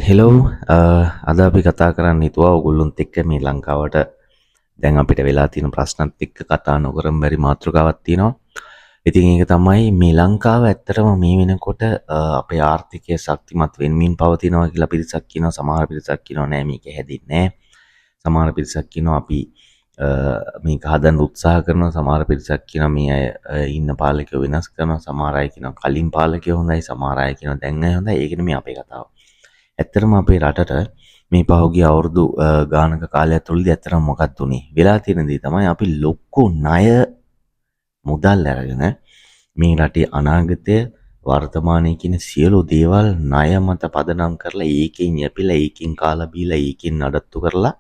Hello අද අපි කතා කරන්න හිතුවා ඔයගොල්ලොන්ත් එක්ක මේ ලංකාවට දැන් අපිට වෙලා තියෙන ප්‍රශ්නත් එක්ක කතා නොකරම බැරි මාතෘකාවක් තියෙනවා. ඉතින් ඒක තමයි මේ ලංකාව ඇත්තටම මේ වෙනකොට අපේ ආර්ථිකය ශක්තිමත් වෙමින් පවතිනවා කියලා පිරිසක් කියනවා. සමහර පිරිසක් කියනවා නෑ මේක හැදෙන්නේ නෑ. සමහර පිරිසක් කියනවා අපි මේක හදන්න උත්සාහ කරනවා. සමහර පිරිසක් කියනවා මේ අය ඉන්න පාලකයෝ වෙනස් කරනවා. සමහර අය කියනවා කලින් පාලකයෝ හොඳයි. සමහර අය කියනවා දැන් අය හොඳයි. ඒක නෙමෙයි අපේ කතාව. ඇත්තටම අපේ රටට මේ පහුගිය අවුරුදු ගානක කාලයක් තුළදී ඇත්තටම මොකක්ද උනේ? වෙලා තියෙන දේ තමයි අපි ලොකු ණය මුදල් අරගෙන මේ රටේ අනාගතය වර්තමානයේ කියන සියලු දේවල් ණය මත පදනම් කරලා ඒකෙන් යැපිලා ඒකෙන් කාලා බීලා ඒකෙන් නඩත්තු කරලා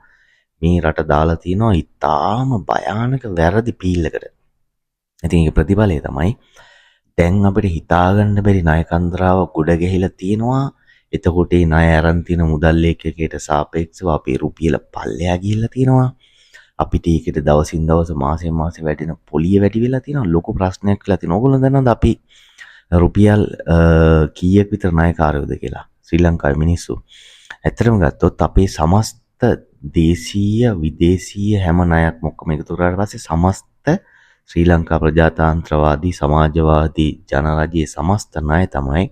මේ රට දාලා තිනවා ඉතාම භයානක වැරදි පීල්ලකට. ඉතින් ඒක ප්‍රතිඵලය තමයි දැන් අපිට හිතාගන්න බැරි ණය කන්දරාව ගොඩ ගැහිලා තියෙනවා. එතකොට ඒ ණය අරන් තියෙන මුදල් ලේඛකයට සාපේක්ෂව අපේ රුපියල පල්ලෙහා ගිහිල්ලා තියෙනවා. අපිට ඒකට දවසින් දවස මාසෙන් මාසෙ වැඩෙන පොලිය වැඩි වෙලා තියෙනවා. ලොකු ප්‍රශ්නයක් වෙලා තියෙනවා. ඕගොල්ලෝ දන්නවද අපි රුපියල් කීයක් විතර ණයකාරයෝද කියලා? ශ්‍රී ලංකාවේ මිනිස්සු. ඇත්තටම ගත්තොත් අපේ සමස්ත දේශීය විදේශීය හැම ණයක්ම ඔක්කොම එකතු කරාට පස්සේ සමස්ත ශ්‍රී ලංකා ප්‍රජාතාන්ත්‍රවාදී සමාජවාදී ජනරජයේ සමස්ත ණය තමයි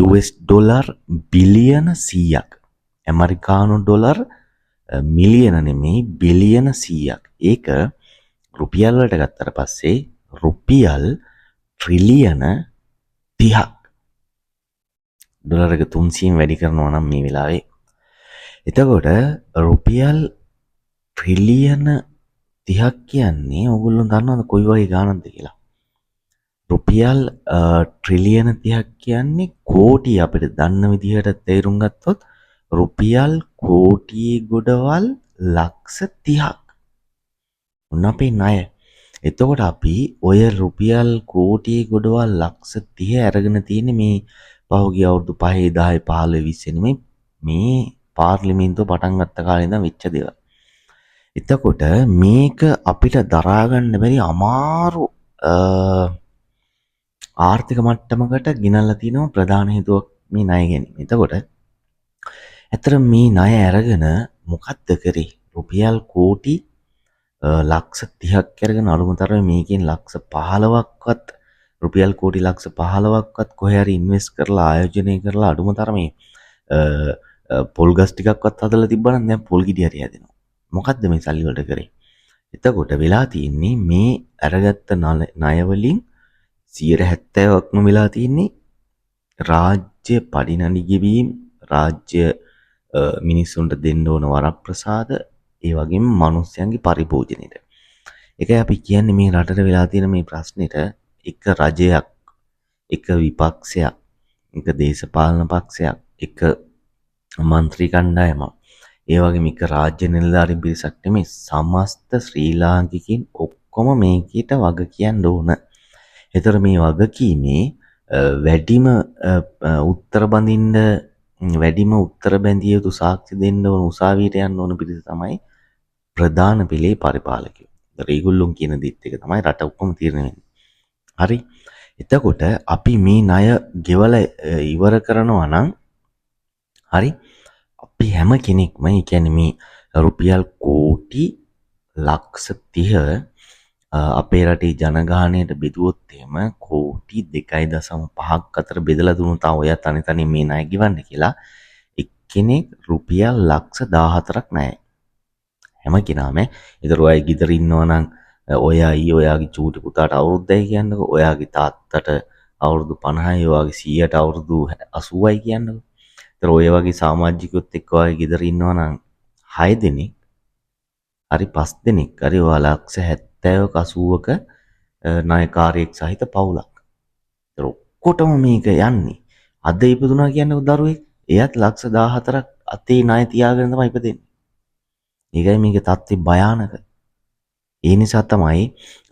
US ඩොලර් බිලියන 100ක්. ඇමරිකානු ඩොලර් මිලියන නෙමෙයි බිලියන 100ක්. ඒක රුපියල් වලට ගත්තට පස්සේ රුපියල් ට්‍රිලියන 30ක්. ඩොලර් එක 300න් වැඩි කරනවා නම් මේ වෙලාවේ. එතකොට රුපියල් ට්‍රිලියන 30ක් කියන්නේ ඕගොල්ලෝ දන්නවද කොයි වගේ ගාණක්ද කියලා? රුපියල් ට්‍රිලියන 30ක් කියන්නේ කෝටි අපිට දන්න විදිහට තේරුම් ගත්තොත් රුපියල් කෝටි ගොඩවල් ලක්ෂ 30ක්. උන් අපේ ණය. එතකොට අපි ඔය රුපියල් කෝටි ගොඩවල් ලක්ෂ 30 අරගෙන තියෙන්නේ මේ පහුගිය අවුරුදු 5 10 15 20 මේ පාර්ලිමේන්තුව පටන් ගත්ත කාලේ ඉඳන් වෙච්ච දේවල්. එතකොට මේක අපිට දරා ගන්න බැරි අමාරු ආර්ථික මට්ටමකට ගෙනල්ලා තියෙනවා ප්‍රධාන හේතුවක් මේ ණය ගැනීම. එතකොට ඇත්තට මේ ණය අරගෙන මොකද්ද කරේ? රුපියල් කෝටි ලක්ෂ 30ක් අරගෙන අලුමතරම මේකෙන් ලක්ෂ 15ක්වත් රුපියල් කෝටි ලක්ෂ 15ක්වත් කොහේ හරි ඉන්වෙස්ට් කරලා ආයෝජනය කරලා අලුමතරම පොල් ගස් ටිකක්වත් හදලා තිබ්බනම් දැන් පොල් ගෙඩි හරි හැදෙනවා. මොකද්ද මේ සල්ලි වලට කරේ? එතකොට වෙලා තියෙන්නේ මේ අරගත්ත ණය වලින් 70%ක්ම වෙලා තියෙන්නේ රාජ්‍ය පඩිනඩි ගෙවීම්, රාජ්‍ය මිනිස්සුන්ට දෙන්න ඕන වරප්‍රසාද, ඒ වගේම මිනිස්යන්ගේ පරිභෝජනෙට. ඒකයි අපි කියන්නේ මේ රටට වෙලා තියෙන මේ ප්‍රශ්නෙට එක රජයක්, එක විපක්ෂයක්, එක දේශපාලන පක්ෂයක්, එක මන්ත්‍රී කණ්ඩායමක්, ඒ වගේම එක රාජ්‍ය නිලධාරීන් පිරිසක් නෙමෙයි සමස්ත ශ්‍රී ලාංකිකයින් ඔක්කොම මේකට වග කියන්න ඕන. ඒතර මේ වගකීමේ වැඩිම උත්තර බඳින්න වැඩිම උත්තර බැඳිය යුතු සාක්ෂි දෙන්න ඕන උසාවියට යන්න ඕන පිරිස තමයි ප්‍රධාන පෙළේ පරිපාලකයෝ. ඒතර ඒගොල්ලෝ කියන දෙත් එක තමයි රට ඔක්කොම තීරණය වෙන්නේ. හරි. එතකොට අපි මේ ණය ගෙවලා ඉවර කරනවා නම් හරි අපි හැම කෙනෙක්ම ඒ කියන්නේ මේ රුපියල් කෝටි ලක්ෂ 30 අපේ රටේ ජනගහනයට බෙදුවොත් එහෙම කෝටි 2.5ක් අතර බෙදලා දුන්නොත් ඔය තනි තනි මේ ණය ගෙවන්න කියලා එක්කෙනෙක් රුපියල් ලක්ෂ 14ක් ණයයි. හැම කෙනාම ඒතර ඔය ගෙදර ඉන්නවා නම් ඔයාගේ චූටි පුතාට අවුරුද්දයි කියන්නකෝ. ඔයාගේ තාත්තට අවුරුදු 50යි, ඔයාගේ සීයාට අවුරුදු 80යි කියන්නකෝ. ඒතර ඔය වගේ සමාජිකයොත් එක්ක ඔයාගේ ගෙදර ඉන්නවා නම් 6 දෙනෙක් හරි 5 දෙනෙක් හරි ඔයා ලක්ෂ 70ක 80ක ණයකාරයෙක් සහිත පවුලක්. ඒතර ඔක්කොටම මේක යන්නේ. අද ඉපදුනා කියන්නේ දරුවෙක්. එයත් ලක්ෂ 14ක් අතේ ණය තියාගෙන තමයි ඉපදෙන්නේ. ඒකයි මේකේ තත්ත්වය භයානක. ඒ නිසා තමයි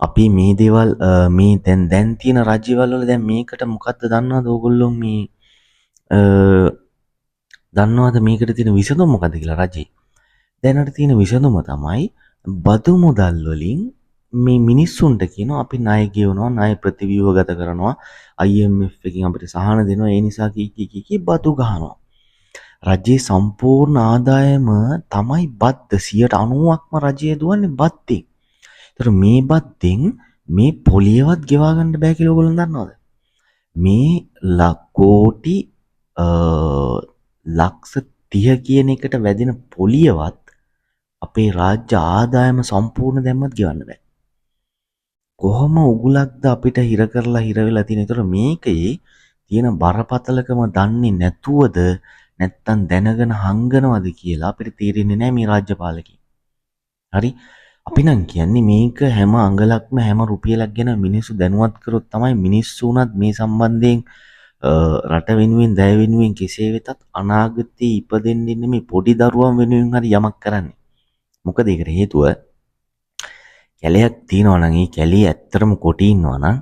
අපි මේ දේවල් මේ දැන් තියෙන රජ්‍යවල වල දැන් මේකට මොකද්ද දන්නවද ඕගොල්ලෝ මේ දන්නවද මේකට තියෙන විසඳුම මොකද්ද කියලා රජේ? දැනට තියෙන විසඳුම තමයි බදු මුදල් වලින් මේ මිනිස්සුන්ට කියනවා අපි ණය ගෙවනවා, ණය ප්‍රතිව්‍යුහගත කරනවා, IMF එකෙන් අපිට සහන දෙනවා, ඒ නිසා කී බදු ගහනවා. රජයේ සම්පූර්ණ ආදායම තමයි බද්ද 90%ක්ම රජය දුවන්නේ බද්දෙන්. ඒතර මේ බද්දෙන් මේ පොලියවත් ගෙවා ගන්න බෑ කියලා ඔයගොල්ලෝ දන්නවද? මේ කෝටි ලක්ෂ 30 කියන එකට වැදෙන පොලියවත් අපේ රාජ්‍ය ආදායම සම්පූර්ණ දැම්මත් ගෙවන්න බෑ. කොහොම උගුලක්ද අපිට හිර කරලා හිර වෙලා තියෙන. ඒතර මේකේ තියෙන බරපතලකම දන්නේ නැතුවද නැත්තම් දැනගෙන හංගනවද කියලා අපිට තේරෙන්නේ නැහැ මේ රාජ්‍ය පාලකයන්. හරි? අපි නම් කියන්නේ මේක හැම අඟලක්ම හැම රුපියලක් ගැන මිනිස්සු දැනුවත් කරොත් තමයි මිනිස්සු උනත් මේ සම්බන්ධයෙන් රට වෙනුවෙන් දැය වෙනුවෙන් කෙසේ වෙතත් අනාගතේ ඉපදෙන්න ඉන්න මේ පොඩි දරුවන් වෙනුවෙන් හරි යමක් කරන්නේ. මොකද ඒකට හේතුව කැලයක් තියෙනවා නම් ඒ කැලේ ඇත්තටම කොටි ඉන්නවා නම්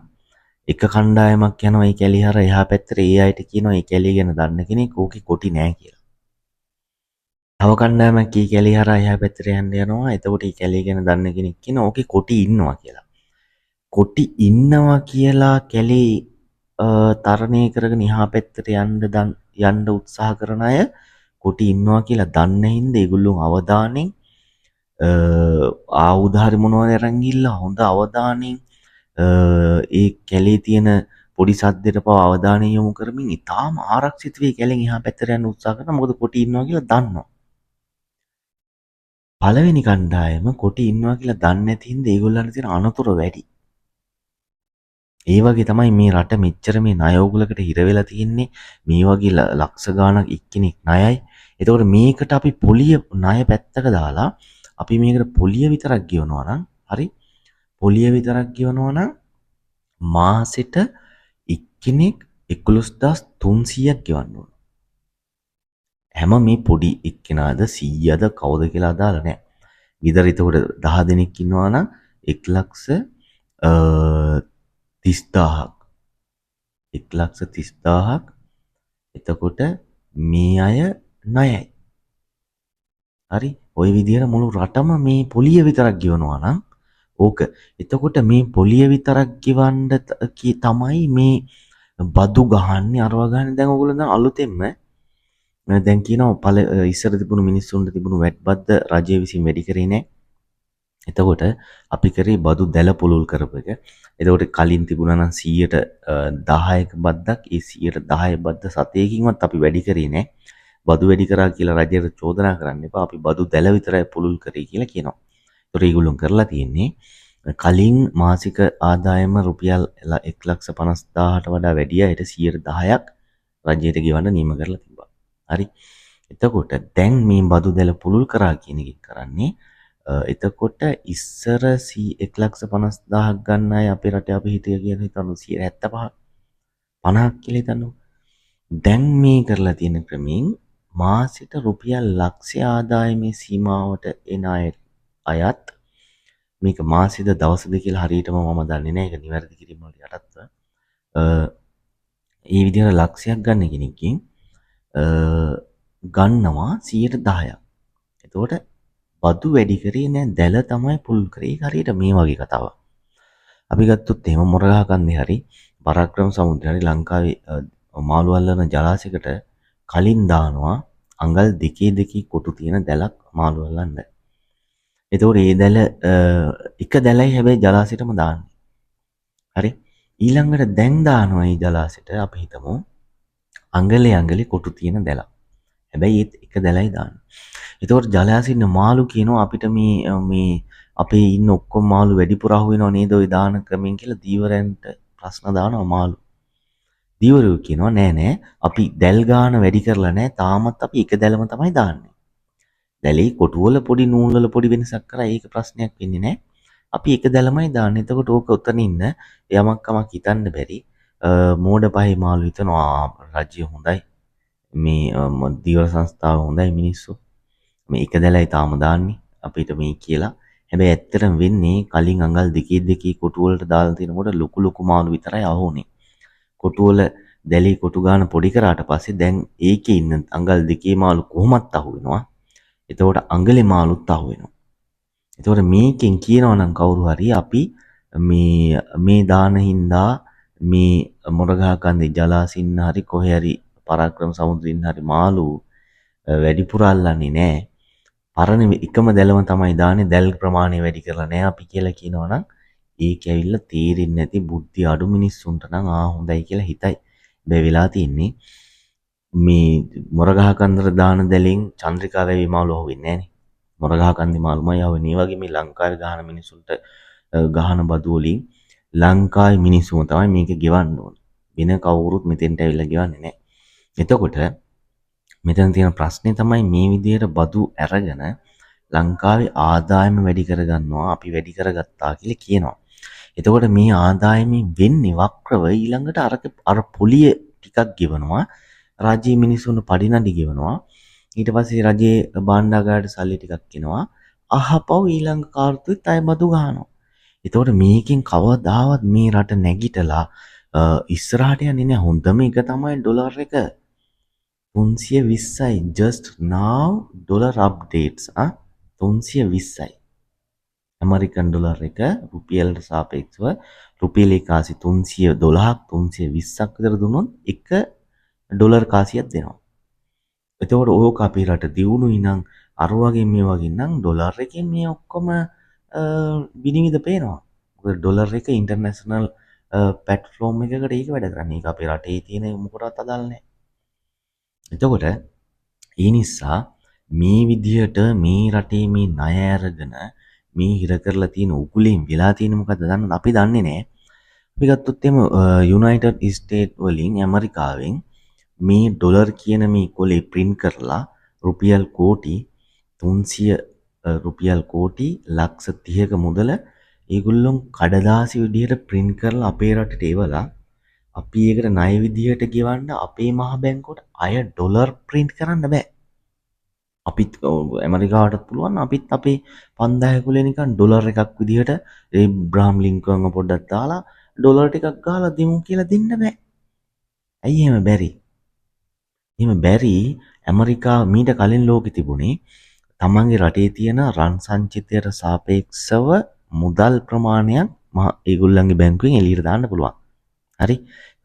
එක කණ්ඩායමක් යනවා ඒ කැලේ හර එහා පැත්තට ඒ අයට කියනවා ඒ කැලේ ගැන දන්න කෙනෙක් ඕකේ කොටි නෑ කියලා. තව කණ්ඩායමක් ඒ කැලේ හරහා එහා පැත්තට යන්න යනවා. එතකොට ඒ කැලේ ගැන දන්න කෙනෙක් කියනවා ඕකේ කොටි ඉන්නවා කියලා. කොටි ඉන්නවා කියලා කැලේ තරණය කරගෙන එහා පැත්තට යන්න උත්සාහ කරන අය කොටි ඉන්නවා කියලා දන්න හින්දා ඒගොල්ලෝ අවධානයෙන් ආයුධ හරි මොනවද අරන් ගිහලා හොඳ අවධානයෙන් ඒ කැලේ තියෙන පොඩි සද්දෙට පව අවධානය යොමු කරමින් ඉතාම ආරක්ෂිත වෙයි කැලෙන් එහා පැත්තට යන්න උත්සාහ කරනවා. මොකද කොටි ඉන්නවා කියලා දන්නවා. පළවෙනි කණ්ඩායම කොටි ඉන්නවා කියලා දන්නේ නැති හින්දා ඒගොල්ලන්ට තියෙන අනතුරු වැඩි. ඒ වගේ තමයි මේ රට මෙච්චර මේ ණය උගලකට හිර වෙලා තියෙන්නේ. මේ වගේ ලක්ෂ ගාණක් එක්කෙනෙක් ණයයි. එතකොට මේකට අපි පොලිය ණය පැත්තක දාලා අපි මේකට පොලිය විතරක් ගෙවනවා නම් හරි පොලිය විතරක් ගෙවනවා නම් මාසෙට එක්කෙනෙක් 11300ක් ගෙවන්න ඕන. හැම මේ පොඩි එක්කෙනාද 100ද කවුද කියලා අදාළ නැහැ. ගෙදර එතකොට 10 දෙනෙක් ඉන්නවා නම් 1,30,000ක් 1,30,000ක් එතකොට මේ අය ණයයි. හරි ওই විදිහට මුළු රටම මේ පොලිය විතරක් ගෙවනවා නම් ඕක. එතකොට මේ පොලිය විතරක් ගෙවන්න තමයි මේ බදු ගහන්නේ අරවා ගහන්නේ. දැන් ඔයගොල්ලෝ දැන් අලුතෙන්ම දැන් කියනවා ඉස්සර තිබුණු මිනිස්සුන්ට තිබුණු වැට් බද්ද රජය විසින් වැඩි කරේ නැහැ. එතකොට අපි කරේ බදු දැල පුළුල් කරපු එක. එතකොට කලින් තිබුණා නම් 10%ක බද්දක් ඒ 10% බද්ද සතයකින්වත් අපි වැඩි කරේ නැහැ. බදු වැඩි කරා කියලා රජයට චෝදනා කරන්න එපා. අපි බදු දැල විතරයි පුළුල් කරේ කියලා කියනවා. ඒතර ඒගොල්ලෝ කරලා තියෙන්නේ කලින් මාසික ආදායම රුපියල් 1,50,000ට වඩා වැඩි අයට 10%ක් රජයට ගෙවන්න නියම කරලා තිබ්බා. හරි. එතකොට දැන් මේ බදු දැල පුළුල් කරා කියන එක කරන්නේ එතකොට ඉස්සර 1,50,000ක් ගන්න අය අපේ රටේ අපි හිටිය කියන හිතන්න 75ක් 50ක් කියලා හිතන්නකො. දැන් මේ කරලා තියෙන ක්‍රමයෙන් මාසෙට රුපියල් ලක්ෂ ආදායමේ සීමාවට එන අයත් මේක මාසෙද දවසද කියලා හරියටම මම දන්නේ නැහැ. ඒක නිවැරදි කිරීම වලට යටත්ව. ඒ විදිහට ලක්ෂයක් ගන්න කෙනෙක්ගෙන් ගන්නවා 10%ක්. එතකොට බදු වැඩි කරේ නෑ දැල තමයි පුළුල් කරේ. ඒක හරියට මේ වගේ කතාවක්. අපි ගත්තොත් එහෙම මොරගහ කන්දේ හරි පරාක්‍රම සමුද්‍රය හරි ලංකාවේ මාළු අල්ලන ජලාශයකට කලින් දානවා අඟල් දෙකේ කොටු තියෙන දැලක් මාළු අල්ලන්න. එතකොට ඒ දැල එක දැලයි හැබැයි ජලාශයටම දාන්නේ. හරි. ඊළඟට දැන් දානවා මේ ජලාශයට අපි හිතමු අඟලේ කොටු තියෙන දැලක්. හැබැයි ඒත් එක දැලයි දාන්නේ. එතකොට ජලාශයේ ඉන්න මාළු කියනවා අපිට මේ අපේ ඉන්න ඔක්කොම මාළු වැඩිපුර අහු වෙනව නේද ওই දාන ක්‍රමෙන් කියලා දීවරයන්ට ප්‍රශ්න දානවා මාළු. දීවරයෝ කියනවා නෑ අපි දැල් ගාන වැඩි කරලා නෑ තාමත් අපි එක දැලම තමයි දාන්නේ. දැලේ කොටු වල පොඩි නූල් වල පොඩි වෙනසක් කරා ඒක ප්‍රශ්නයක් වෙන්නේ නෑ. අපි එක දැලමයි දාන්නේ. එතකොට ඕක උතන ඉන්න යමක් කමක් හිතන්න බැරි මෝඩ පහේ මාළු හිතනවා රාජ්‍ය හොඳයි. මේ දීවර සංස්ථාව හොඳයි මිනිස්සු. මේ එක දැලයි තාම දාන්නේ අපිට මේ කියලා. හැබැයි ඇත්තටම වෙන්නේ කලින් අඟල් දෙකේ කොටු වලට දාලා තිනකොට ලොකු මාළු විතරයි අහුනේ. කොටු වල දැලේ කොටු ගන්න පොඩි කරාට පස්සේ දැන් ඒකේ ඉන්න අඟල් දෙකේ මාළු කොහොමත් අහු වෙනවා. එතකොට අඟලේ මාළුත් අහු වෙනවා. එතකොට මේකෙන් කියනවා නම් කවුරු හරි අපි මේ දාන හින්දා මේ මොරගහ කන්දේ ජලාසින්න හරි කොහේ හරි පරාක්‍රම සමුද්‍රින් හරි මාළු වැඩිපුර අල්ලන්නේ නැහැ. පරණ එකම දැලම තමයි දාන්නේ දැල් ප්‍රමාණය වැඩි කරලා නැහැ අපි කියලා කියනවනම් ඒක ඇවිල්ලා තේරෙන්නේ නැති බුද්ධි අඩු මිනිස්සුන්ට නම් හොඳයි කියලා හිතයි. මේ වෙලා තියෙන්නේ මේ මොරගහ කන්දර දාන දැලෙන් චන්ද්‍රිකා වැවි මාළු අහුවෙන්නේ නැහනේ. මොරගහ කන්දේ මාළුමයි අහුවෙන්නේ. ඒ වගේ මේ ලංකාවේ ගහන මිනිසුන්ට ගහන බදු වලින් ලංකාවේ මිනිස්සුම තමයි මේක ගෙවන්න ඕන. වෙන කවුරුත් මෙතෙන්ට ඇවිල්ලා ගෙවන්නේ නැහැ. එතකොට මෙතන තියෙන ප්‍රශ්නේ තමයි මේ විදිහට බදු අරගෙන ලංකාවේ ආදායම වැඩි කරගන්නවා අපි වැඩි කරගත්තා කියලා කියනවා. එතකොට මේ ආදායමෙන් වෙන්නේ වක්‍රව ඊළඟට අර පොලිය ටිකක් ගෙවනවා. රාජ්‍ය මිනිස්සුන්ට පඩිනඩි ගෙවනවා. ඊට පස්සේ රජයේ භාණ්ඩාගාරයට සල්ලි ටිකක් එනවා. අහපව් ඊළඟ කාර්තුත් අය බදු ගන්නවා. එතකොට මේකෙන් කවදාවත් මේ රට නැගිටලා ඉස්සරහට යන්නේ නැහැ. හොඳම එක තමයි ඩොලර් එක 320යි just now dollar updates 320යි ඇමරිකන් ඩොලර් එක රුපියලට සාපේක්ෂව රුපියලේ කාසි 312ක් 320ක් විතර දුන්නොත් එක ඩොලර් කාසියක් දෙනවා. එතකොට ඕක අපේ රට දියුණුයි නම් අර වගේ මේ වගේ නම් ඩොලර් එකෙන් මේ ඔක්කොම විනිවිද පේනවා. මොකද ඩොලර් එක ඉන්ටර්නැෂනල් ප්ලැට්ෆෝම් එකකට ඒක වැඩ කරන්නේ. ඒක අපේ රටේ තියෙන මොකටවත් අදාළ නැහැ. එතකොට ඒ නිසා මේ විදිහට මේ රටේ මේ ණය අරගෙන මේ හිර කරලා තියෙන උගුලෙන් වෙලා තියෙන මොකද්ද දන්නවද? අපි දන්නේ නැහැ. අපි ගත්තොත් එම යුනයිටඩ් ස්ටේට් වලින් ඇමරිකාවෙන් මේ ඩොලර් කියන මේ කොලේ print කරලා රුපියල් කෝටි 300 රුපියල් කෝටි ලක්ෂ 30ක මුදල ඒගොල්ලෝ කඩදාසි විදිහට print කරලා අපේ රටට එවලා අපි ඒකට ණය විදිහට ගෙවන්න අපේ මහ බැංකුවට අය ඩොලර් print කරන්න බෑ. අපිත් ඇමරිකාවටත් පුළුවන් අපිත් අපේ 5000 කුලේ නිකන් ඩොලර් එකක් විදිහට ඒබ්‍රාම් ලින්කන්ව පොඩ්ඩක් දාලා ඩොලර් ටිකක් ගහලා දෙමු කියලා දෙන්න බෑ. ඇයි එහෙම බැරි? එහෙම බැරි ඇමරිකාව මීට කලින් ලෝකෙ තිබුණේ තමන්ගේ රටේ තියෙන රන් සංචිතයට සාපේක්ෂව මුදල් ප්‍රමාණයක් ඒගොල්ලන්ගේ බැංකුවෙන් එළියට දාන්න පුළුවන්. හරි?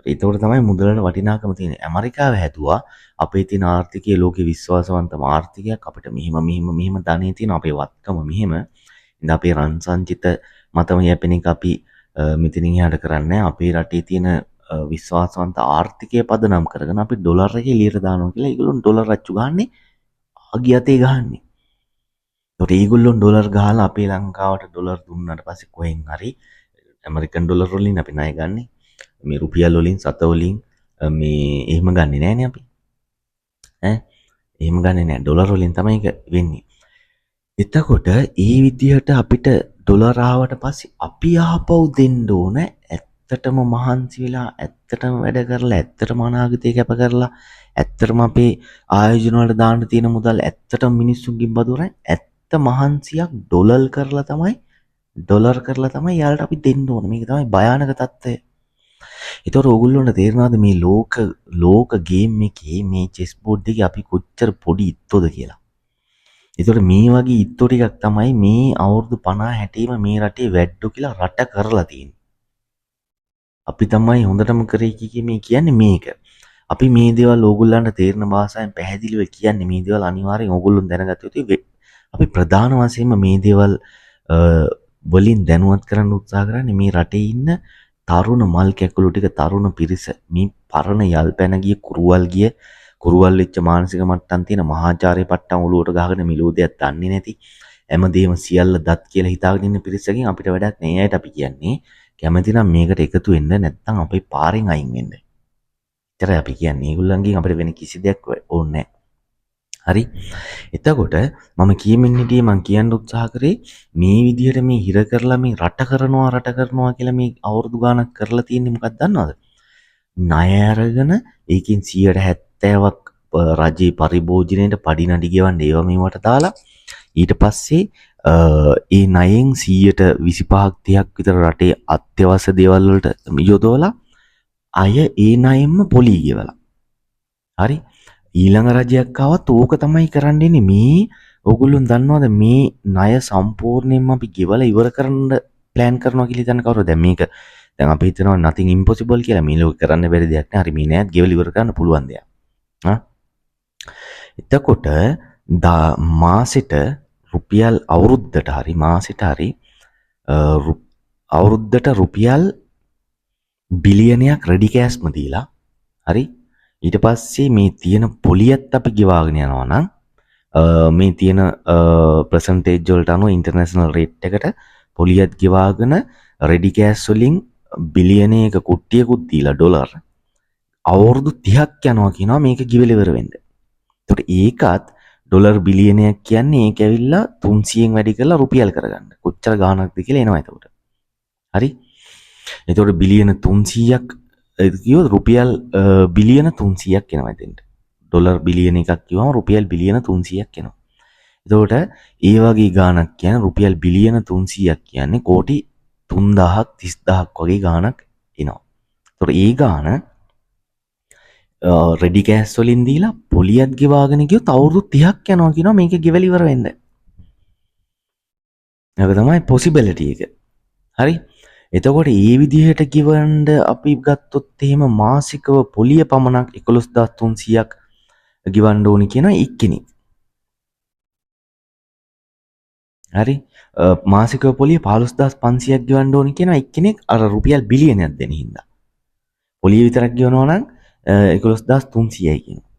ඒතකොට තමයි මුදලට වටිනාකම තියෙන්නේ. ඇමරිකාව හැදුවා අපේ තියෙන ආර්ථිකයේ ලෝකේ විශ්වාසවන්තම ආර්ථිකයක් අපිට මෙහෙම ධනෙ තියෙන අපේ වත්කම මෙහෙම. ඉතින් අපේ රන් සංචිත මතම යැපෙන එක අපි මෙතනින් එහාට කරන්නේ අපේ රටේ තියෙන විශ්වාසවන්ත ආර්ථිකය පදනම් කරගෙන අපි ඩොලර් එක එළියට දානවා කියලා ඒගොල්ලෝ ඩොලර් අච්චු ගහන්නේ ආගිය අතේ ගහන්නේ. ඒකට ඒගොල්ලෝ ඩොලර් ගහලා අපේ ලංකාවට ඩොලර් දුන්නාට පස්සේ කොහෙන් හරි ඇමරිකන් ඩොලර් වලින් අපි ණය ගන්නේ. මේ රුපියල් වලින් සත වලින් මේ එහෙම ගන්නෙ නෑනේ අපි. එහෙම ගන්නෙ නෑ ඩොලර් වලින් තමයි ඒක වෙන්නේ. එතකොට ඒ විදිහට අපිට ඩොලර් ආවට පස්සේ අපි ආපහු දෙන්න ඕන ඇත්තටම මහන්සි වෙලා ඇත්තටම වැඩ කරලා ඇත්තටම අනාගතය කැප කරලා ඇත්තටම අපේ ආයෝජන වලට දාන්න තියෙන මුදල් ඇත්තටම මිනිස්සුන්ගෙන් බදුරයි ඇත්ත මහන්සියක් ඩොලර් කරලා තමයි යාළුවට අපි දෙන්න ඕන. මේක තමයි භයානක தত্ত্বය. ඒතකොට ඕගොල්ලන්ට තේරෙනවද මේ ලෝක ගේම් එකේ මේ චෙස් බෝඩ් එකේ අපි කොච්චර පොඩි ඉත්තෝද කියලා. ඒතකොට මේ වගේ ඉත්තෝ ටිකක් තමයි මේ අවුරුදු 50 60ම මේ රටේ වැඩ්ඩු කියලා රට කරලා තියෙන්නේ. අපි තමයි හොඳටම කරේ මේ කියන්නේ මේක. අපි මේ දේවල් ඕගොල්ලන්ට තේරෙන භාෂාවෙන් පැහැදිලිව කියන්නේ මේ දේවල් අනිවාර්යෙන් ඕගොල්ලොන් දැනගත යුතුයි. අපි ප්‍රධාන වශයෙන්ම මේ දේවල් වලින් දැනුවත් කරන්න උත්සාහ කරන්නේ මේ රටේ ඉන්න තරුණ මල් කැකුළු ටික තරුණ පිරිස මේ පරණ යල් පැන ගිය කුරුවල් වෙච්ච මානසික මට්ටම් තියෙන මහාචාර්ය පට්ටම් ඔලුවට ගහගෙන මිලෝදයක් දන්නේ නැති හැමදේම සියල්ල දත් කියලා හිතාගෙන ඉන්න පිරිසකින් අපිට වැඩක් නෑ. අයට අපි කියන්නේ කැමති නම් මේකට එකතු වෙන්න නැත්නම් අපේ පාරෙන් අයින් වෙන්න. එච්චරයි අපි කියන්නේ. ඒගොල්ලන්ගෙන් අපිට වෙන කිසි දෙයක් ඕනේ නෑ. හරි. එතකොට මම කියන්න උත්සාහ කරේ මේ විදිහට මේ හිර කරලා මේ රට කරනවා කියලා මේ අවුරුදු ගාණක් කරලා තියෙන්නේ මොකක්ද දන්නවද? ණය අරගෙන ඒකෙන් 70%ක් රජයේ පරිභෝජනයේට පඩි නඩි ගෙවන්න ඒවා මේවට දාලා ඊට පස්සේ ඒ ණයෙන් 125ක් 30ක් විතර රටේ අත්‍යවශ්‍ය දේවල් වලට යොදවලා අය ඒ ණයෙන්ම පොලි ගෙවලා. හරි. ඊළඟ රජයක් ආවත් ඕක තමයි කරන්න ඉන්නේ. මේ ඕගොල්ලෝ දන්නවද මේ ණය සම්පූර්ණයෙන්ම අපි ගෙවලා ඉවර කරන්න ප්ලෑන් කරනවා කියලා හිතන කවුරුද? දැන් අපි හිතනවා nothing impossible කියලා. මේ ලෝකේ කරන්න බැරි දෙයක් නෑ. හරි මේ නෑත් ගෙවලා ඉවර කරන්න පුළුවන් දෙයක්. එතකොට මාසෙට රුපියල් අවුරුද්දට හරි මාසෙට හරි අ, රු- අවුරුද්දට රුපියල් බිලියනයක් රෙඩි කෑස්ම දීලා හරි ඊට පස්සේ මේ තියෙන පොලියත් අපි ගෙවාගෙන යනවා නම් මේ තියෙන ප්‍රසන්ටේජ් වලට අනුව ඉන්ටර්නැෂනල් රේට් එකට පොලියත් ගෙවාගෙන රෙඩි කෑස් වලින් බිලියනයක කුට්ටියකුත් දීලා ඩොලර් අවුරුදු 30ක් යනවා කියනවා මේක ගිවිල ඉවර වෙන්න. එතකොට ඒකත් ඩොලර් බිලියනයක් කියන්නේ ඒක ඇවිල්ලා 300න් වැඩි කරලා රුපියල් කරගන්න. කොච්චර ගාණක්ද කියලා එනවා එතකොට. හරි? එතකොට බිලියන 300ක් කිව්වොත් රුපියල් බිලියන 300ක් එනවා එතෙන්ට. ඩොලර් බිලියන එකක් කිව්වම රුපියල් බිලියන 300ක් එනවා. එතකොට ඒ වගේ ගාණක් කියන්නේ රුපියල් බිලියන 300ක් කියන්නේ කෝටි 3000ක් 30000ක් වගේ ගාණක් එනවා. එතකොට ඒ ගාණ රෙඩි කෑස් වලින් දීලා පොලියත් ගෙවාගෙන ගියොත් අවුරුදු 30ක් යනවා කියනවා මේක ගෙවල ඉවර වෙන්න. ඒක තමයි පොසිබිලිටි එක. හරි? එතකොට ඒ විදිහට ගෙවන්න අපි ගත්තොත් එහෙම මාසිකව පොලිය පමණක් 11300ක් ගෙවන්න ඕනි කියනවා එක්කෙනෙක්. හරි? මාසිකව පොලිය 15500ක් ගෙවන්න ඕනි කියනවා එක්කෙනෙක් අර රුපියල් බිලියනයක් දෙන හින්දා. පොලිය විතරක් ගෙවනවා නම් 11300යි කියනවා.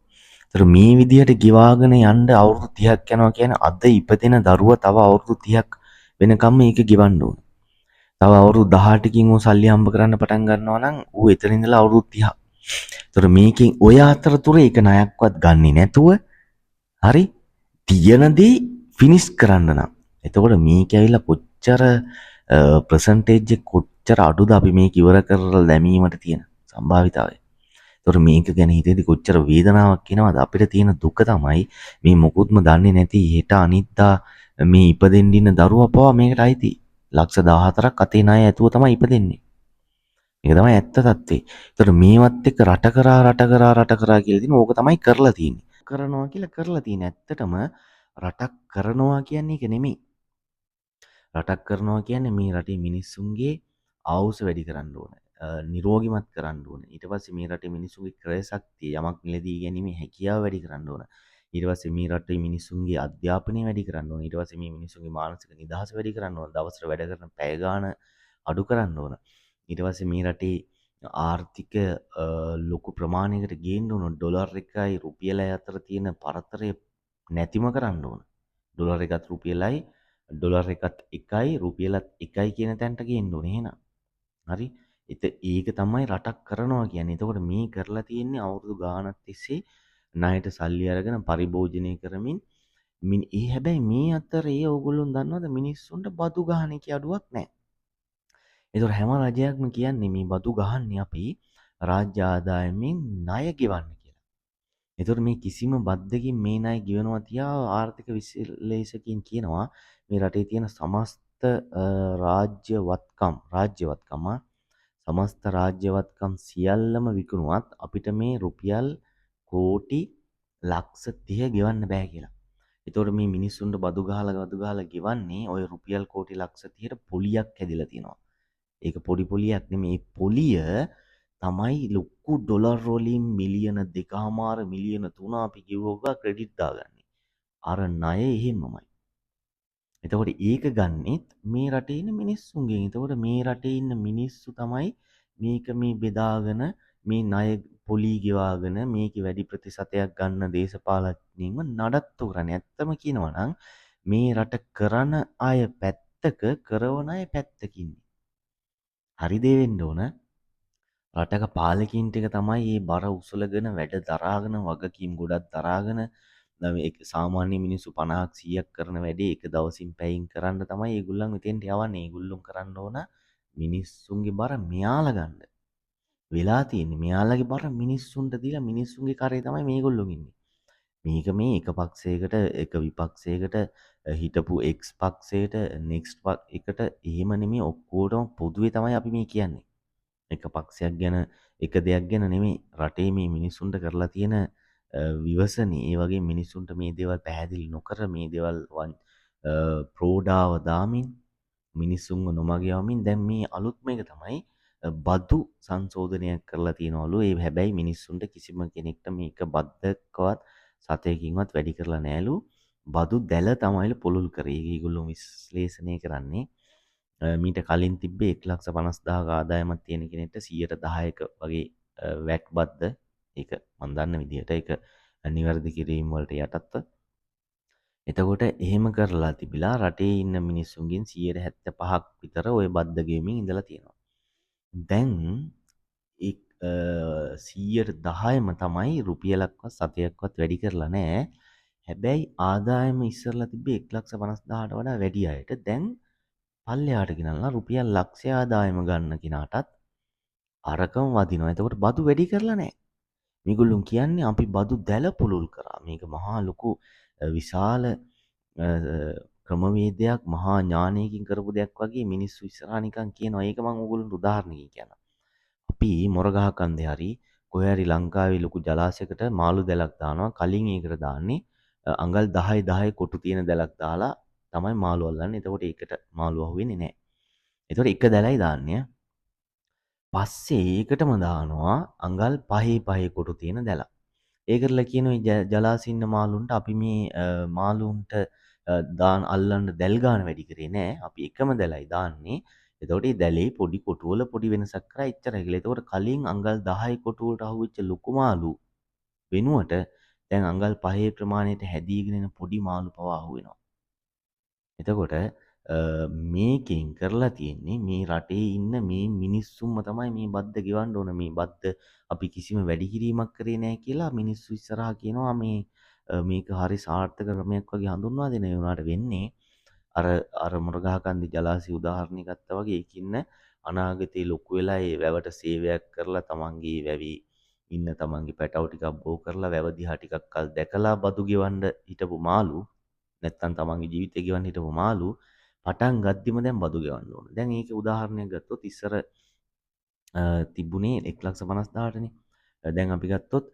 ඒතර මේ විදිහට ගෙවාගෙන යන්න අවුරුදු 30ක් යනවා කියන්නේ අද ඉපදෙන දරුවා තව අවුරුදු 30ක් වෙනකම් මේක ගෙවන්න ඕන. තව අවුරුදු 18කින් ඌ සල්ලි හම්බ කරන්න පටන් ගන්නවා නම් ඌ එතන ඉඳලා අවුරුදු 30ක්. ඒතර මේකෙන් ඔය අතරතුර ඒක ණයක්වත් ගන්නෙ නැතුව හරි තියෙන දේ ෆිනිෂ් කරන්න නම්. එතකොට මේක ඇවිල්ලා කොච්චර ප්‍රසන්ටේජ් එක කොච්චර අඩුද අපි මේක ඉවර කරලා දැමීමට තියෙන සම්භාවිතාවය. තොර මේක ගැන හිතේදි කොච්චර වේදනාවක් එනවද අපිට තියෙන දුක තමයි මේ මොකුත්ම දන්නේ නැති හෙට අනිද්දා මේ ඉපදෙන්න ඉන්න දරුවා පවා මේකට අයිති. ලක්ෂ 14ක් අතේ ණය ඇතුව තමයි ඉපදෙන්නේ. මේක තමයි ඇත්ත தත්ත්වේ. ඒතර මේවත් එක්ක රට කරා කියලා තියෙන ඕක තමයි කරලා තියෙන්නේ. කරනවා කියලා කරලා තියෙන ඇත්තටම රටක් කරනවා කියන්නේ ඒක නෙමෙයි. රටක් කරනවා කියන්නේ මේ රටේ මිනිස්සුන්ගේ ආවුස වැඩි කරන්න ඕන. නිරෝගිමත් කරන්න ඕන. ඊට පස්සේ මේ රටේ මිනිස්සුන්ගේ ක්‍රය ශක්තිය යමක් මිලදී ගැනීමේ හැකියාව වැඩි කරන්න ඕන. ඊට පස්සේ මේ රටේ මිනිස්සුන්ගේ අධ්‍යාපනය වැඩි කරන්න ඕන. ඊට පස්සේ මේ මිනිස්සුන්ගේ මානසික නිදහස වැඩි කරන්න ඕන. දවසට වැඩ කරන පැය ගාණ අඩු කරන්න ඕන. ඊට පස්සේ මේ රටේ ආර්ථික ලොකු ප්‍රමාණයකට ගේන්න ඕන. ඩොලර් එකයි රුපියලයි අතර තියෙන පරතරය නැතිම කරන්න ඕන. ඩොලර් එකත් රුපියලයි ඩොලර් එකත් එකයි රුපියලත් එකයි කියන තැනට ගේන්න ඕනේ එහෙනම්. හරි? ඒක තමයි රටක් කරනවා කියන්නේ. එතකොට මේ කරලා තියෙන්නේ අවුරුදු ගාණක් තිස්සේ ණයට සල්ලි අරගෙන පරිභෝජනය කරමින් හැබැයි මේ අතරේ ඕගොල්ලෝ දන්නවද මිනිස්සුන්ට බදු ගහන එකේ අඩුවක් නැහැ. ඒතකොට හැම රජයක්ම කියන්නේ මේ බදු ගහන්නේ අපි රාජ්‍ය ආදායමෙන් ණය ගෙවන්න කියලා. ඒතකොට මේ කිසිම බද්දකින් මේ ණය ගෙවනවා තියා ආර්ථික විශ්ලේෂකයන් කියනවා මේ රටේ තියෙන සමස්ත රාජ්‍යවත්කම් සමස්ත රාජ්‍යවත්කම් සියල්ලම විකුණුවත් අපිට මේ රුපියල් කෝටි ලක්ෂ 30 ගෙවන්න බෑ කියලා. ඒතකොට මේ මිනිස්සුන්ට බදු ගහලා ගෙවන්නේ ওই රුපියල් කෝටි ලක්ෂ 30ට පොලියක් හැදිලා තියෙනවා. ඒක පොඩි පොලියක් නෙමෙයි. ඒ පොලිය තමයි ලොකු ඩොලර් වලින් මිලියන 2.5 මිලියන 3 අපි කිව්වොත් ක්‍රෙඩිට් දාගන්නේ. අර ණය එහෙමමයි. එතකොට ඒක ගන්නෙත් මේ රටේ ඉන්න මිනිස්සුන්ගෙන්. එතකොට මේ රටේ ඉන්න මිනිස්සු තමයි මේක මේ බෙදාගෙන මේ ණය පොලී ගෙවාගෙන මේකේ වැඩි ප්‍රතිශතයක් ගන්න දේශපාලඥයින්ව නඩත්තු කරන්නේ. ඇත්තම කියනවා නම් මේ රට කරන අය පැත්තක කරවන අය පැත්තක ඉන්නේ. හරි දේ වෙන්න ඕන. රටක පාලකයින් ටික තමයි මේ බර උසලගෙන වැඩ දරාගෙන වගකීම් ගොඩක් දරාගෙන සාමාන්‍ය මිනිස්සු 50ක් 100ක් කරන වැඩේ එක දවසින් පැයින් කරන්න තමයි ඒගොල්ලන් මෙතෙන්ට යවන්නේ. ඒගොල්ලොන් කරන්න ඕන මිනිස්සුන්ගේ බර මෙයාලා ගන්න. වෙලා තියෙන්නේ මෙයාලගේ බර මිනිස්සුන්ට දීලා මිනිස්සුන්ගේ කරේ තමයි මේගොල්ලෝ ඉන්නේ. මේක මේ එක පක්ෂයකට එක විපක්ෂයකට හිටපු X පක්ෂයට next එකට එහෙම නෙමෙයි ඔක්කොටම පොදුවේ තමයි අපි මේ කියන්නේ. එක පක්ෂයක් ගැන එක දෙයක් ගැන නෙමෙයි රටේ මේ මිනිස්සුන්ට කරලා තියෙන විවසනේ ඒ වගේ මිනිස්සුන්ට මේ දේවල් පැහැදිලි නොකර මේ දේවල් ප්‍රෝඩාව දාමින් මිනිස්සුන්ව නොමග යවමින් දැන් මේ අලුත්ම එක තමයි බදු සංශෝධනයක් කරලා තියෙනවලු. ඒ හැබැයි මිනිස්සුන්ට කිසිම කෙනෙක්ට මේක බද්දකවත් සතයකින්වත් වැඩි කරලා නෑලු. බදු දැල තමයිලු පුළුල් කරේ. ඒගොල්ලෝ විශ්ලේෂණය කරන්නේ මීට කලින් තිබ්බේ 1,50,000ක ආදායමක් තියෙන කෙනෙක්ට 110ක වගේ වැට් බද්ද. ඒක මම දන්න විදිහට ඒක නිවැරදි කිරීම වලට යටත්ව. එතකොට එහෙම කරලා තිබිලා රටේ ඉන්න මිනිස්සුන්ගෙන් 75ක් විතර ওই බද්ද ගෙවමින් ඉඳලා තියෙනවා. දැන් 110ම තමයි රුපියලක්වත් සතයක්වත් වැඩි කරලා නෑ. හැබැයි ආදායම ඉස්සරලා තිබ්බේ 1,50,000ට වඩා වැඩි අයට දැන් පල්ලෙහාට ගෙනල්ලා රුපියල් ලක්ෂය ආදායම ගන්න කෙනාටත් අරකම වදිනවා. එතකොට බදු වැඩි කරලා නෑ. මේගොල්ලෝ කියන්නේ අපි බදු දැල පුළුල් කරා. මේක මහා ලොකු විශාල ක්‍රමවේදයක් මහා ඥානයකින් කරපු දෙයක් වගේ මිනිස්සු ඉස්සරහා නිකන් කියනවා. ඒක මම ඕගොල්ලන්ට උදාහරණකින් කියන්නම්. අපි මොරගහ කන්දේ හරි කොහේ හරි ලංකාවේ ලොකු ජලාශයකට මාළු දැලක් දානවා. කලින් ඒකට දාන්නේ අඟල් 10 10 කොටු තියෙන දැලක් දාලා තමයි මාළු අල්ලන්නේ. එතකොට ඒකට මාළු අහුවෙන්නේ නැහැ. එතකොට එක දැලයි දාන්නේ. පස්සේ ඒකටම දානවා අඟල් 5 5 කොටු තියෙන දැලක්. ඒකටලා කියනවා ජලාශේ ඉන්න මාළුන්ට අපි මේ මාළුන්ට දාන අල්ලන්න දැල් ගන්න වැඩි කරේ නෑ. අපි එකම දැලයි දාන්නේ. එතකොට මේ දැලේ පොඩි කොටු වල පොඩි වෙනසක් කරා එච්චරයි කියලා. එතකොට කලින් අඟල් 10 කොටු වලට අහුවෙච්ච ලොකු මාළු වෙනුවට දැන් අඟල් 5 ප්‍රමාණයට හැදීගෙන එන පොඩි මාළු පවා අහුවෙනවා. එතකොට මේකෙන් කරලා තියෙන්නේ මේ රටේ ඉන්න මේ මිනිස්සුන්ම තමයි මේ බද්ද ගෙවන්න ඕන. මේ බද්ද අපි කිසිම වැඩි කිරීමක් කරේ නැහැ කියලා මිනිස්සු ඉස්සරහා කියනවා මේක හරි සාර්ථක ක්‍රමයක් වගේ හඳුන්වා දෙන ඒ උනාට වෙන්නේ අර මුරගහකන්දි ජලාශය උදාහරණයක් ගත්තා වගේ ඒකින්න අනාගතේ ලොකු වෙලා ඒ වැවට සේවයක් කරලා තමන්ගේ වැවි ඉන්න තමන්ගේ පැටව ටිකක් බෝ කරලා වැව දිහා ටිකක් කල් දැකලා බදු ගෙවන්න හිටපු මාළු නැත්තම් තමන්ගේ ජීවිතය ගෙවන්න හිටපු මාළු පටන් ගද්දිම දැන් බදු ගෙවන්න ඕන. දැන් ඒකේ උදාහරණයක් ගත්තොත් ඉස්සර තිබුණේ 1,50,000ටනේ. දැන් අපි ගත්තොත්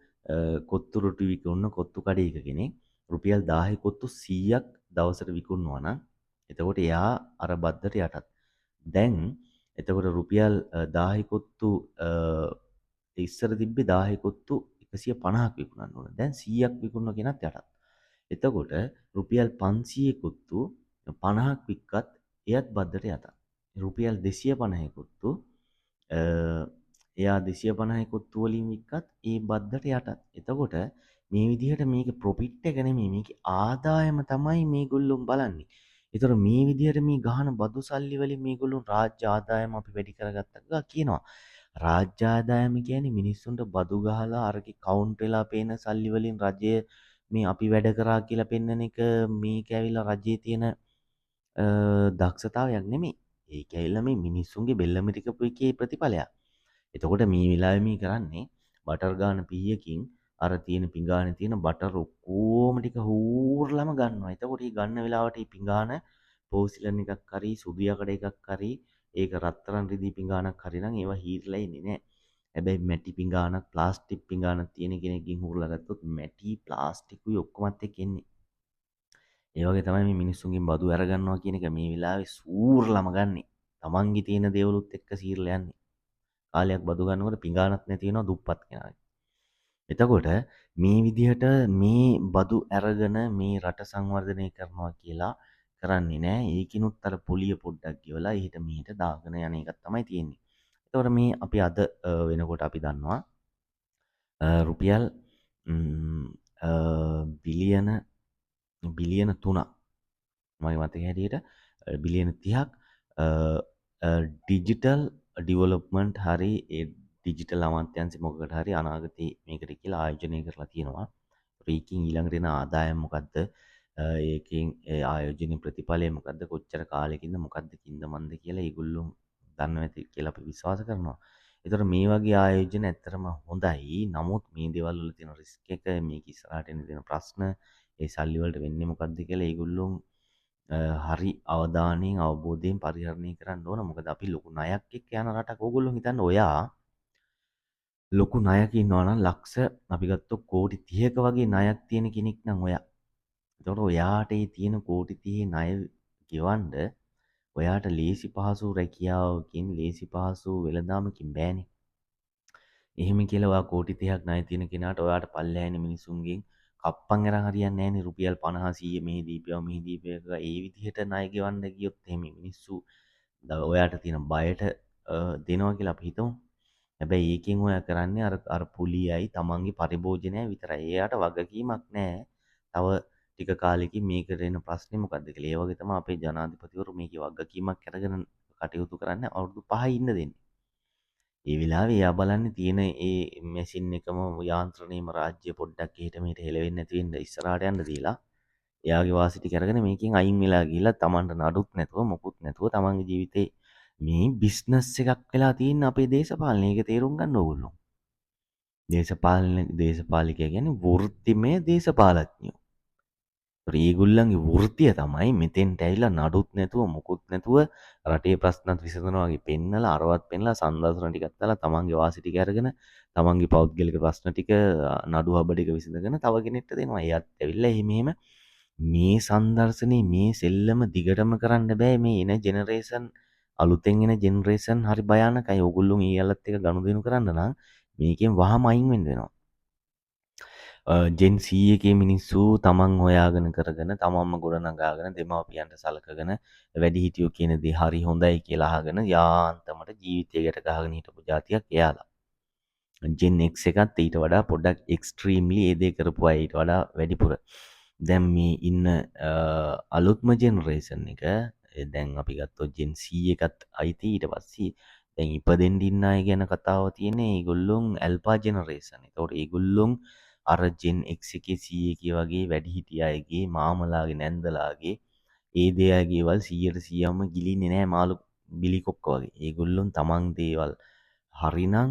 කොත්තු රොටි විකුණන කොත්තු කඩේක කෙනෙක් රුපියල් 1000 කොත්තු 100ක් දවසට විකුණනවා නම් එතකොට එයා අර බද්දට යටත්. දැන් එතකොට රුපියල් 1000 කොත්තු ඉස්සර තිබ්බේ 1000 කොත්තු 150ක් විකුණන්න ඕන. දැන් 100ක් විකුණන කෙනත් යටත්. එතකොට රුපියල් 500 කොත්තු 50ක් වික්කත් එයත් බද්දට යටත්. රුපියල් 250 කොත්තු එයා 250 කොත්තු වලින් වික්කත් ඒ බද්දට යටත්. එතකොට මේ විදිහට මේක ප්‍රොෆිට් එක නෙමෙයි මේකේ ආදායම තමයි මේගොල්ලෝ බලන්නේ. ඒතර මේ විදිහට මේ ගහන බදු සල්ලි වලින් මේගොල්ලෝ රාජ්‍ය ආදායම අපි වැඩි කරගත්තා කියනවා. රාජ්‍ය ආදායම කියන්නේ මිනිස්සුන්ට බදු ගහලා අරකේ කවුන්ට් වෙලා පේන සල්ලි වලින් රජය මේ අපි වැඩ කරා කියලා පෙන්වන එක මේක ඇවිල්ලා රජයේ තියෙන දක්ෂතාවයක් නෙමෙයි. ඒක ඇවිල්ලා මේ මිනිස්සුන්ගේ බෙල්ල මිරිකපු එකේ ප්‍රතිඵලයක්. එතකොට මේ වෙලාවේ මේ කරන්නේ බටර් ගාන පීයකින් අර තියෙන පිඟානේ තියෙන බටර් ඔක්කොම ටික හූර්ලම ගන්නවා. එතකොට මේ ගන්න වෙලාවට මේ පිඟාන පෝසිලන් එකක් හරි සුදු යකඩ එකක් හරි ඒක රත්තරන් රිදී පිඟානක් හරි නම් ඒවා හීරලා ඉන්නේ නැහැ. හැබැයි මැටි පිඟානක් ප්ලාස්ටික් පිඟානක් තියෙන කෙනකින් හුරලා ගත්තොත් මැටි ප්ලාස්ටිකුයි ඔක්කොමත් එක්ක එන්නේ. ඒ වගේ තමයි මේ මිනිස්සුන්ගෙන් බදු අරගන්නවා කියන එක මේ වෙලාවේ සූර්ලම ගන්නෙ. තමන්ගේ තියෙන දේවලුත් එක්ක සීරලා යන්නේ. කාලයක් බදු ගන්නකොට පිඟානක් නැති වෙනවා දුප්පත් කෙනාගේ. එතකොට මේ විදිහට මේ බදු අරගෙන මේ රට සංවර්ධනය කරනවා කියලා කරන්නේ නෑ. ඒකිනුත් අර පොලිය පොඩ්ඩක් ගෙවලා එහෙට මෙහෙට දාගෙන යන එකක් තමයි තියෙන්නේ. එතකොට මේ අපි අද වෙනකොට අපි දන්නවා රුපියල් බිලියන 3ක් මගේ මතකයේ හැටියට බිලියන 30ක් ඩිජිටල් ඩිවලොප්මන්ට් හරි ඒ ඩිජිටල් අමාත්‍යාංශ මොකකට හරි අනාගතේ මේකට කියලා ආයෝජනය කරලා තියෙනවා. ඒකින් ඊළඟට එන ආදායම මොකද්ද? ඒකෙන් ඒ ආයෝජනයේ ප්‍රතිඵලය මොකද්ද? කොච්චර කාලෙකින්ද මොකද්ද කින්දමන්ද කියලා ඒගොල්ලෝ දන්නවා ඇති කියලා අපි විශ්වාස කරනවා. ඒතර මේ වගේ ආයෝජන ඇත්තටම හොඳයි. නමුත් මේ දේවල් වල තියෙන රිස්ක් එක මේක ඉස්සරහට එන දෙන ප්‍රශ්න ඒ සල්ලි වලට වෙන්නේ මොකද්ද කියලා ඒගොල්ලෝ හරි අවධානයෙන් අවබෝධයෙන් පරිහරණය කරන්න ඕන. මොකද අපි ලොකු ණයක් එක්ක යන රටක්. ඕගොල්ලෝ හිතන්න ඔයා ලොකු ණයක ඉන්නවා නම් ලක්ෂ අපි ගත්තොත් කෝටි 30ක වගේ ණයක් තියෙන කෙනෙක් නම් ඔයා. එතකොට ඔයාට ඒ තියෙන කෝටි 30 ණය ගෙවන්න ඔයාට ලේසි පහසු රැකියාවකින් ලේසි පහසු වෙළඳාමකින් බෑනේ. එහෙම කියලා ඔයා කෝටි 30ක් ණය තියෙන කෙනාට ඔයාට පල්ලෙහා ඉන්න මිනිසුන්ගෙන් කප්පන් අරන් හරියන්නේ නැහැනේ රුපියල් 50 100 මෙහි දීපියව මෙහි දීපියව ඒ විදිහට ණය ගෙවන්න ගියොත් එහෙම මිනිස්සු ඔයාට තියෙන බයට දෙනවා කියලා අපි හිතමු. හැබැයි ඒකෙන් ඔයා කරන්නේ අර පුලියයි තමන්ගේ පරිභෝජනයයි විතරයි. එයාට වගකීමක් නැහැ. තව ටික කාලෙකින් මේකට එන ප්‍රශ්නේ මොකද්ද කියලා. ඒ වගේ තමයි අපේ ජනාධිපතිවරු මේකේ වගකීමක් අරගෙන කටයුතු කරන්නේ අවුරුදු 5 ඉන්න දෙන්නේ. ඒ වෙලාවේ එයා බලන්නේ තියෙන ඒ මැෂින් එකම යාන්ත්‍රණයම රාජ්‍ය පොඩ්ඩක් එහෙට මෙහෙට හෙලවෙන්නේ නැති වෙන්න ඉස්සරහට යන්න දීලා එයාගේ වාසි ටික අරගෙන මේකෙන් අයින් වෙලා ගිහිල්ලා Tamanට නඩුත් නැතුව මොකුත් නැතුව Tamanගේ ජීවිතේ මේ බිස්නස් එකක් වෙලා තියෙන අපේ දේශපාලනය. ඒක තේරුම් ගන්න ඕගොල්ලෝ. දේශපාලිකය කියන්නේ වෘත්තිමය දේශපාලඥයෝ. ඒගොල්ලන්ගේ වෘත්තිය තමයි මෙතෙන්ට ඇවිල්ලා නඩුත් නැතුව මොකුත් නැතුව රටේ ප්‍රශ්නත් විසඳනවා වගේ පෙන්නලා අරවත් පෙන්නලා සංදර්ශන ටිකක් දාලා තමන්ගේ වාසි ටික අරගෙන තමන්ගේ පෞද්ගලික ප්‍රශ්න ටික නඩු හබ ටික විසඳගෙන තව කෙනෙක්ට දෙනවා. එයාත් ඇවිල්ලා එහෙම මේ සංදර්ශනේ මේ සෙල්ලම දිගටම කරන්න බෑ. මේ එන ජෙනරේෂන් අලුතෙන් එන ජෙනරේෂන් හරි භයානකයි. ඕගොල්ලෝ ඊයලත් එක ගනුදෙනු කරන්න නම් මේකෙන් වහම අයින් වෙන්න වෙනවා. ජෙන් සී එකේ මිනිස්සු තමන් හොයාගෙන කරගෙන තමන්ම ගොඩනගාගෙන දෙමාපියන්ට සලකගෙන වැඩිහිටියෝ කියන දේ හරි හොඳයි කියලා අහගෙන යාන්තමට ජීවිතයකට ගහගෙන හිටපු જાතියක් එයාලා. ජෙන් X එකත් ඊට වඩා පොඩ්ඩක් එක්ස්ට්‍රීම්ලි ඒ දේ කරපු අය ඊට වඩා වැඩිපුර. දැන් මේ ඉන්න අලුත්ම ජෙනරේෂන් එක දැන් අපි ගත්තොත් ජෙන් සී එකත් අයිති ඊට පස්සේ දැන් ඉපදෙන්න ඉන්න අය ගැන කතාව තියෙන්නේ ඒගොල්ලොන් ඇල්ෆා ජෙනරේෂන්. ඒතකොට ඒගොල්ලොන් අර ජෙන් X එකේ C එකේ වගේ වැඩිහිටිය අයගේ මාමලාගේ නැන්දලාගේ ඒ දෙයාගේ වල් 100%ම ගිලින්නේ නැහැ මාළු බිලි කොක්ක වගේ. ඒගොල්ලොන් තමන් දේවල් හරිනම්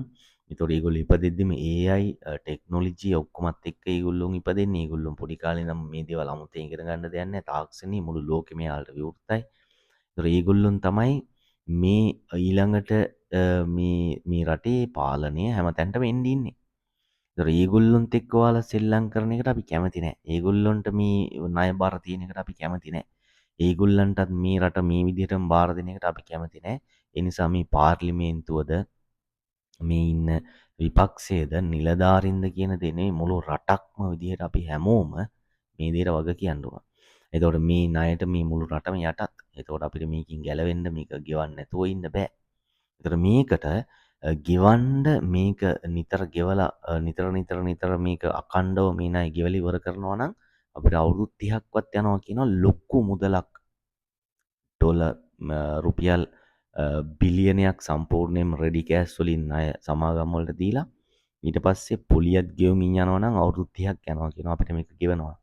ඒතකොට ඒගොල්ලෝ ඉපදෙද්දිම AI ටෙක්නොලොජි ඔක්කොමත් එක්ක ඒගොල්ලොන් ඉපදෙන්නේ. ඒගොල්ලොන් පොඩි කාලේ නම් මේ දේවල් 아무තේ ඉගෙන ගන්න දෙයක් නැහැ. තාක්ෂණي මුළු ලෝකෙම යාලට විවෘතයි. ඒතකොට ඒගොල්ලොන් තමයි මේ ඊළඟට මේ රටේ පාලනය හැමතැනටම එන්න ඉන්නේ. ඒතකොට ඒගොල්ලොන්ත් එක්ක ඔයාලා සෙල්ලම් කරන එකට අපි කැමති නැහැ. ඒගොල්ලොන්ට මේ ණය බාර තියෙන එකට අපි කැමති නැහැ. ඒගොල්ලන්ටත් මේ රට මේ විදිහටම බාර දෙන එකට අපි කැමති නැහැ. ඒ නිසා මේ පාර්ලිමේන්තුවද මේ ඉන්න විපක්ෂයේද නිලධාරින්ද කියන දේ නෙවෙයි මුළු රටක්ම විදිහට අපි හැමෝම මේ දේට වග කියන්න ඕන. එතකොට මේ ණයට මේ මුළු රටම යටත්. එතකොට අපිට මේකින් ගැලවෙන්න මේක ගෙවන්න නැතුව ඉන්න බෑ. එතකොට මේකට ගෙවන්න මේක නිතර ගෙවලා නිතර මේක අඛණ්ඩව මේ ණය ගෙවලා ඉවර කරනවා නම් අපිට අවුරුදු 30ක්වත් යනවා කියනවා ලොකු මුදලක් ඩොලර් රුපියල් බිලියනයක් සම්පූර්ණයෙන්ම රෙඩි කෑෂ් වලින් ණය සමාගම් වලට දීලා ඊට පස්සේ පොලියක් ගෙවමින් යනවා නම් අවුරුදු 30ක් යනවා කියනවා අපිට මේක ගෙවනවා.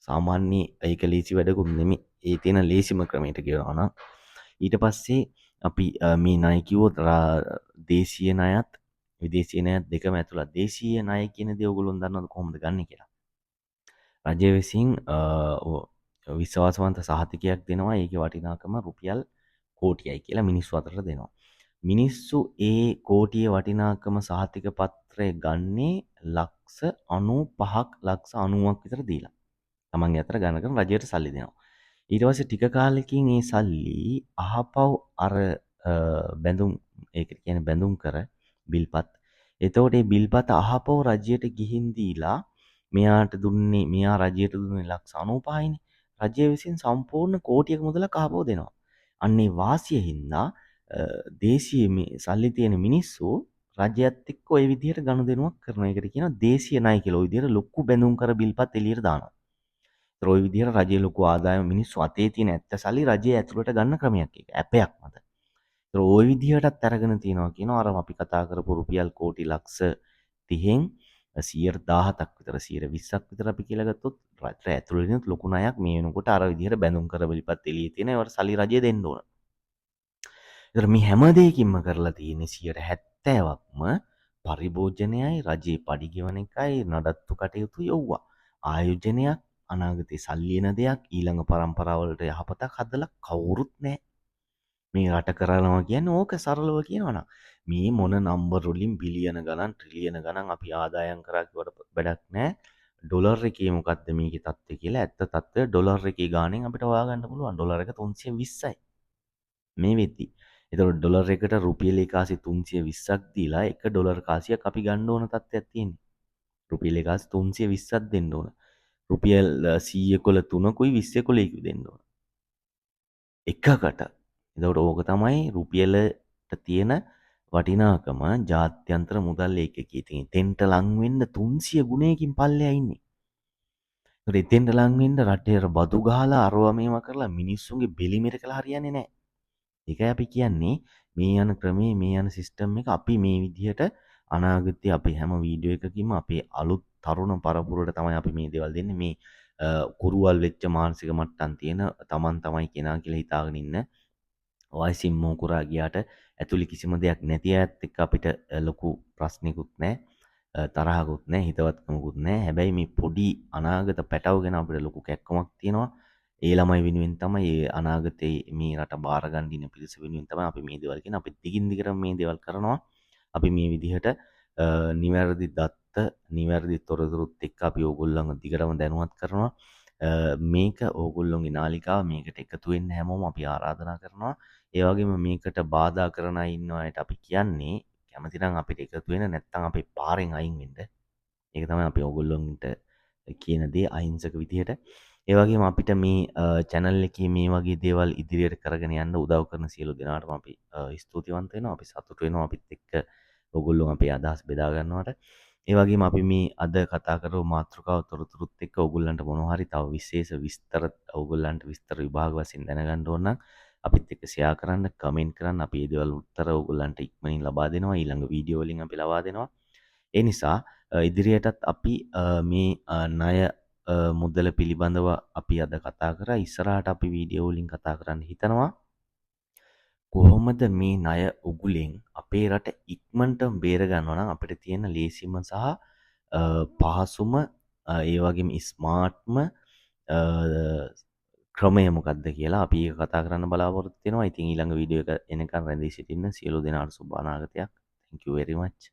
සාමාන්‍ය ඒක ලේසි වැඩකුත් නෙමෙයි. ඒ තියෙන ලේසිම ක්‍රමයට ගෙවනවා නම් ඊට පස්සේ අපි මේ ණය කිව්වොත් දේශීය ණයත් විදේශීය ණයත් දෙකම ඇතුළත්. දේශීය ණය කියන දේ ඔයගොල්ලෝ දන්නවද කොහොමද ගන්න කියලා? රජය විසින් විශ්වාසවන්ත සහතිකයක් දෙනවා. ඒකේ වටිනාකම රුපියල් කෝටියයි කියලා මිනිස්සු අතරට දෙනවා. මිනිස්සු ඒ කෝටියේ වටිනාකම සහතික පත්‍රය ගන්නේ ලක්ෂ 95ක් ලක්ෂ 90ක් විතර දීලා. තමන්ගේ අතර ගණන් කරන රජයට සල්ලි දෙනවා. ඊට පස්සේ ටික කාලෙකින් ඒ සල්ලි අහපව් අර බැඳුම් ඒකට කියන්නේ බැඳුම් කර බිල්පත්. එතකොට මේ බිල්පත අහපව් රජයට ගිහින් දීලා මෙයා රජයට දුන්නේ ලක්ෂ 95යිනේ. රජය විසින් සම්පූර්ණ කෝටියක මුදලක් අහපව් දෙනවා. අන්නේ වාසිය හින්දා දේශීය මේ සල්ලි තියෙන මිනිස්සු රජයත් එක්ක ওই විදිහට ගනුදෙනුවක් කරන එකට කියනවා දේශීය ණය කියලා. ওই විදිහට ලොකු බැඳුම් කර බිල්පත් එළියට දානවා. ඒතර ওই විදිහට රජයේ ලොකු ආදායම මිනිස්සු අතේ තියෙන ඇත්ත සල්ලි රජයේ ඇතුළට ගන්න ක්‍රමයක් ඒක. ඇපයක් මත. ඒතර ওই විදිහටත් අරගෙන තියනවා කියනවා අර අපි කතා කරපු රුපියල් කෝටි ලක්ෂ 30න් 117ක් විතර 120ක් විතර අපි කියලා ගත්තොත් රට ඇතුළේ ලොකු ණයක් මේ වෙනකොට අර විදිහට බැඳුම් කර බිල්පත් එළියේ තියෙන ඒවට සල්ලි රජය දෙන්න ඕන. ඒතර මේ හැම දෙයකින්ම කරලා තියෙන්නේ 70%ක්ම පරිභෝජනයයි රජයේ පඩි ගෙවන එකයි නඩත්තු කටයුතු යවුවා. ආයෝජනයක් අනාගතේ සල්ලි එන දෙයක් ඊළඟ පරම්පරාවලට යහපතක් හදලා කවුරුත් නැහැ. මේ රට කරනවා කියන්නේ ඕක සරලව කියනවනම් මේ මොන නම්බර් වලින් බිලියන ගණන් ට්‍රිලියන ගණන් අපි ආදායම් කරා කිව්වට වැඩක් නැහැ. ඩොලර් එකේ මොකද්ද මේකේ තත්ත්වය කියලා ඇත්ත තත්ත්වය ඩොලර් එකේ ගාණෙන් අපිට හොයාගන්න පුළුවන්. ඩොලර් එක 320යි. මේ වෙද්දි. එතකොට ඩොලර් එකට රුපියල් 1320ක් දීලා 1 ඩොලර් කාසියක් අපි ගන්න ඕන තත්ත්වයක් තියෙන්නේ. රුපියල් 1320ක් දෙන්න ඕන. රුපියල් 100කොල 3කුයි 20කොලේකුයි දෙන්න ඕන. එකකට. එතකොට ඕක තමයි රුපියලට තියෙන වටිනාකම ජාත්‍යන්තර මුදල් ඒකකයේ. ඉතින් එතෙන්ට ලං වෙන්න 300 ගුණයකින් පල්ලෙහා ඉන්නේ. ඒතකොට එතෙන්ට ලං වෙන්න රටේ බදු ගහලා අරවා මේවා කරලා මිනිස්සුන්ගේ බෙලි මෙරකලා හරියන්නේ නැහැ. ඒකයි අපි කියන්නේ මේ යන ක්‍රමේ මේ යන සිස්ටම් එක අපි මේ විදිහට අනාගතයේ අපි හැම වීඩියෝ එකකින්ම අපේ අලුත් තරුණ පරපුරට තමයි අපි මේ දේවල් දෙන්නේ. මේ කුරුවල් වෙච්ච මානසික මට්ටම් තියෙන තමන් තමයි කෙනා කියලා හිතාගෙන ඉන්න වයසින් මෝකුරා ගියාට ඇතුළේ කිසිම දෙයක් නැති අයත් එක්ක අපිට ලොකු ප්‍රශ්නිකුත් නැහැ. තරහකුත් නැහැ, හිතවත්කමකුත් නැහැ. හැබැයි මේ පොඩි අනාගත පැටව ගැන අපිට ලොකු කැක්කමක් තියෙනවා. ඒ ළමයි වෙනුවෙන් තමයි ඒ අනාගතේ මේ රට බාර ගන්න ඉන්න පිරිස වෙනුවෙන් තමයි අපි මේ දේවල් කියන්නේ. අපි දිගින් දිගටම මේ දේවල් කරනවා. අපි මේ විදිහට නිවැරදි දත්ත, නිවැරදි තොරතුරුත් එක්ක අපි ඕගොල්ලන්ව දිගටම දැනුවත් කරනවා. මේක ඕගොල්ලොන්ගේ නාලිකාව මේකට එකතු වෙන්න හැමෝම අපි ආරාධනා කරනවා. ඒ වගේම මේකට බාධා කරන අය ඉන්නවාට අපි කියන්නේ කැමති නම් අපිට එකතු වෙන්න නැත්නම් අපේ පාරෙන් අයින් වෙන්න. ඒක තමයි අපි ඕගොල්ලොන්ට කියන දේ අහිංසක විදිහට. ඒ වගේම අපිට මේ channel එකේ මේ වගේ දේවල් ඉදිරියට කරගෙන යන්න උදව් කරන සියලු දෙනාටම අපි ස්තුතිවන්ත වෙනවා. අපි සතුටු වෙනවා අපිත් එක්ක ඕගොල්ලෝ අපේ අදහස් බෙදා ගන්නවට. ඒ වගේම අපි මේ අද කතා කරපු මාතෘකාව තොරතුරුත් එක්ක ඕගොල්ලන්ට මොනවා හරි තව විශේෂ විස්තර ඕගොල්ලන්ට විස්තර විභාග වශයෙන් දැනගන්න ඕන නම් අපිත් එක්ක ෂෙයා කරන්න, කමෙන්ට් කරන්න. අපි මේ දේවල් උත්තර ඕගොල්ලන්ට ඉක්මනින් ලබා දෙනවා. ඊළඟ වීඩියෝ වලින් අපි ලබා දෙනවා. ඒ නිසා ඉදිරියටත් අපි මේ ණය මුදල පිළිබඳව අපි අද කතා කරා. ඉස්සරහට අපි වීඩියෝ වලින් කතා කරන්න හිතනවා. කොහොමද මේ ණය උගුලෙන් අපේ රට ඉක්මනටම බේර ගන්නවා නම් අපිට තියෙන ලේසිම සහ පහසුම ඒ වගේම ස්මාර්ට්ම ක්‍රමය මොකක්ද කියලා අපි ඒක කතා කරන්න බලාපොරොත්තු වෙනවා. ඉතින් ඊළඟ වීඩියෝ එක එනකන් රැඳී සිටින්න සියලු දෙනාට සුබ අනාගතයක්. Thank you very much.